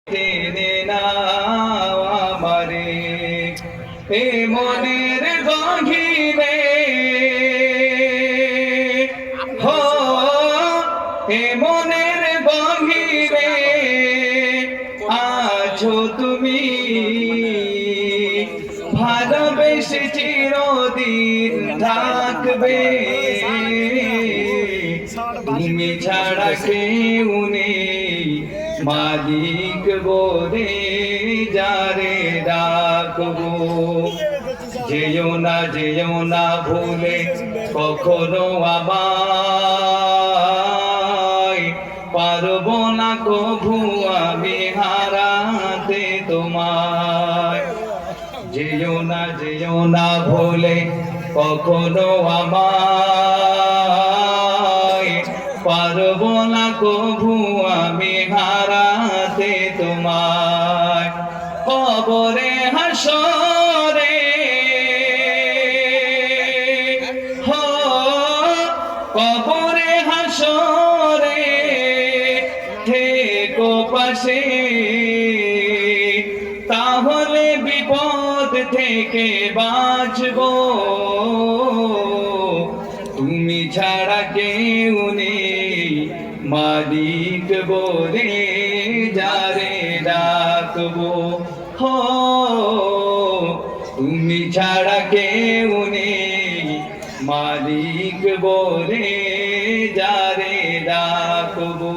টেনে নাও আমারে এ মনের গহীনে হো এ মনের গহীনে আছো তুমি ভালোবেসে চিরদিন থাকবে তুমি ছাড়া কেউ নেই মালিক বলে যারে ডাকবো যেও না ভুলে কখনো আমায় পারবো না কভু আমি হারাতে তোমায় যেও না ভুলে কখনো আমায় পারবো না কভু আমি হারাতে তোমায় কবরে হাসরে হো কবরে হাসরে থেকো পাশে তাহলে বিপদ থেকে বাঁচবো তুমি ছাড়া কেউ নেই মালিক বলে যারে ডাকবো হো তুমি ছাড়া কেউ নেই মালিক বলে যারে ডাকবো।